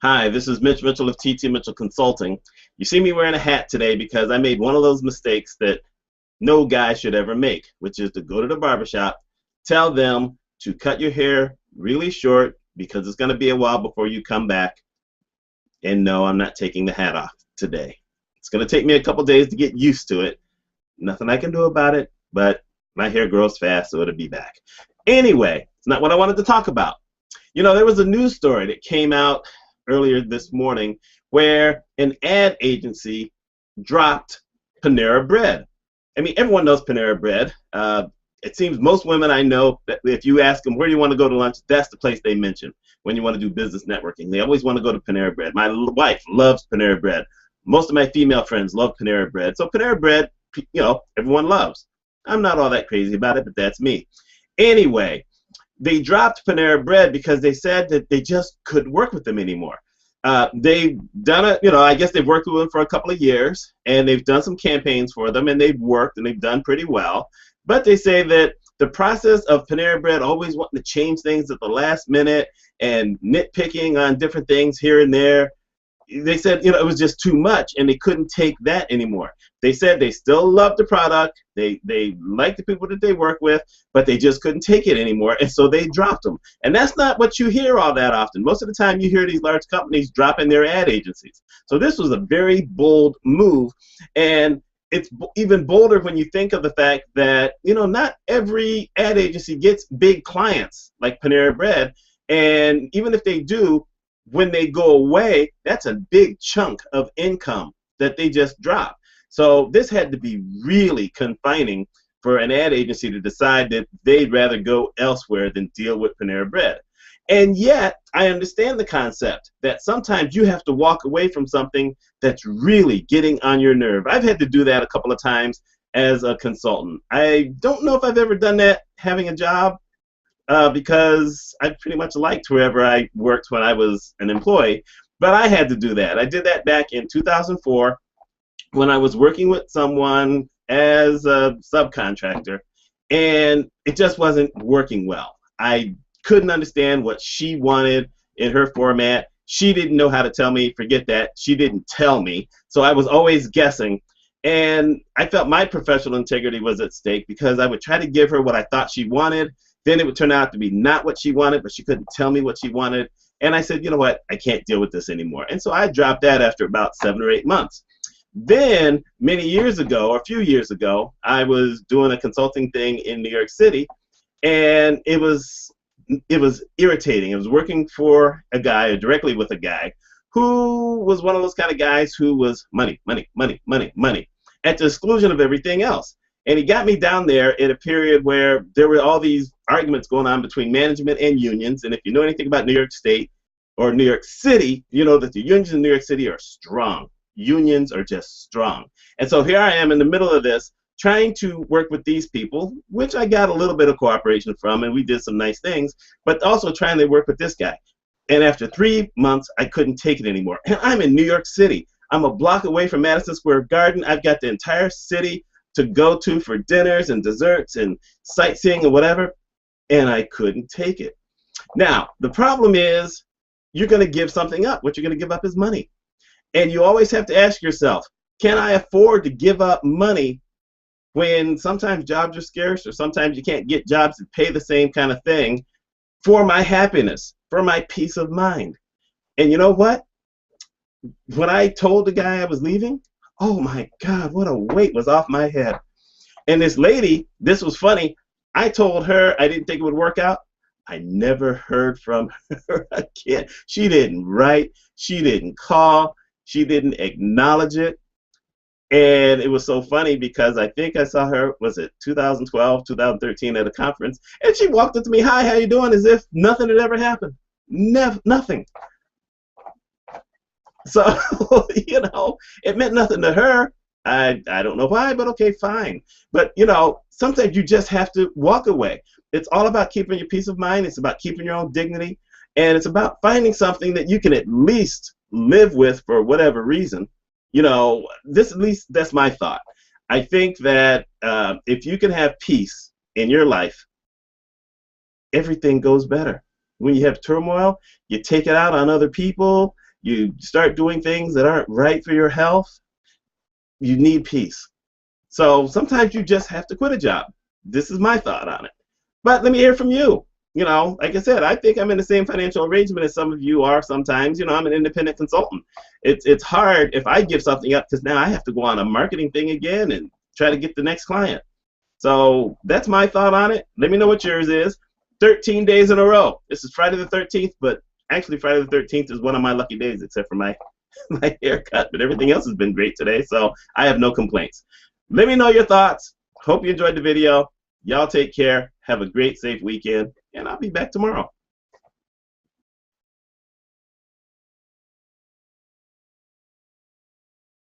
Hi, this is Mitch Mitchell of TT Mitchell Consulting. You see me wearing a hat today because I made one of those mistakes that no guy should ever make, which is to go to the barbershop, tell them to cut your hair really short because it's going to be a while before you come back. And no, I'm not taking the hat off today. It's going to take me a couple days to get used to it. Nothing I can do about it, but my hair grows fast, so it'll be back. Anyway, it's not what I wanted to talk about. There was a news story that came out earlier this morning where an ad agency dropped Panera Bread. I mean, everyone knows Panera Bread. It seems most women I know, that if you ask them where do you want to go to lunch, that's the place they mention when you want to do business networking. They always want to go to Panera Bread. My wife loves Panera Bread. Most of my female friends love Panera Bread. So Panera Bread, everyone loves. I'm not all that crazy about it, but that's me. Anyway, they dropped Panera Bread because they said that they just couldn't work with them anymore. They've done it, I guess they've worked with them for a couple of years, and they've done some campaigns for them, and they've worked, and they've done pretty well. But they say that the process of Panera Bread always wanting to change things at the last minute and nitpicking on different things here and there, they said, it was just too much, and they couldn't take that anymore. They said they still love the product, they like the people that they work with, but they just couldn't take it anymore, and so they dropped them. And that's not what you hear all that often. Most of the time you hear these large companies dropping their ad agencies. So this was a very bold move, and it's even bolder when you think of the fact that, not every ad agency gets big clients like Panera Bread, and even if they do, when they go away, that's a big chunk of income that they just drop. So this had to be really confining for an ad agency to decide that they'd rather go elsewhere than deal with Panera Bread. And yet, I understand the concept that sometimes you have to walk away from something that's really getting on your nerve. I've had to do that a couple of times as a consultant. I don't know if I've ever done that having a job, because I pretty much liked wherever I worked when I was an employee, but I had to do that. I did that back in 2004 when I was working with someone as a subcontractor, and it just wasn't working well. I couldn't understand what she wanted in her format. She didn't know how to tell me. Forget that. She didn't tell me, so I was always guessing. And I felt my professional integrity was at stake because I would try to give her what I thought she wanted. Then it would turn out to be not what she wanted, but she couldn't tell me what she wanted. And I said, you know what, I can't deal with this anymore. And so I dropped that after about 7 or 8 months. Then, many years ago, or a few years ago, I was doing a consulting thing in New York City, and it was irritating. I was working for a guy, or directly with a guy, who was one of those kind of guys who was money, money, money, money, money, at the exclusion of everything else. And he got me down there in a period where there were all these arguments going on between management and unions. And if you know anything about New York State or New York City, you know that the unions in New York City are strong. Unions are just strong. And so here I am in the middle of this, trying to work with these people, which I got a little bit of cooperation from, and we did some nice things, but also trying to work with this guy. And after 3 months, I couldn't take it anymore. And I'm in New York City. I'm a block away from Madison Square Garden. I've got the entire city to go to for dinners and desserts and sightseeing or whatever, and I couldn't take it. Now, the problem is you're going to give something up. What you're going to give up is money. And you always have to ask yourself, can I afford to give up money when sometimes jobs are scarce, or sometimes you can't get jobs that pay the same kind of thing, for my happiness, for my peace of mind? And you know what? When I told the guy I was leaving, oh my God, what a weight was off my head. And this lady, this was funny, I told her I didn't think it would work out. I never heard from her again. She didn't write, she didn't call, she didn't acknowledge it. And it was so funny because I think I saw her, was it 2012, 2013 at a conference, and she walked up to me, hi, how you doing, as if nothing had ever happened. Nothing. So, it meant nothing to her. I don't know why, but okay, fine. But, sometimes you just have to walk away. It's all about keeping your peace of mind. It's about keeping your own dignity. And it's about finding something that you can at least live with for whatever reason. At least that's my thought. I think that if you can have peace in your life, everything goes better. When you have turmoil, you take it out on other people. you start doing things that aren't right for your health, you need peace. So sometimes you just have to quit a job. This is my thought on it. But let me hear from you. You know, like I said, I think I'm in the same financial arrangement as some of you are sometimes. You know, I'm an independent consultant. It's hard if I give something up because now I have to go on a marketing thing again and try to get the next client. So that's my thought on it. Let me know what yours is. 13 days in a row. This is Friday the 13th, but actually Friday the 13th is one of my lucky days except for my haircut, but everything else has been great today, so I have no complaints. Let me know your thoughts. Hope you enjoyed the video. Y'all take care. Have a great, safe weekend, and I'll be back tomorrow.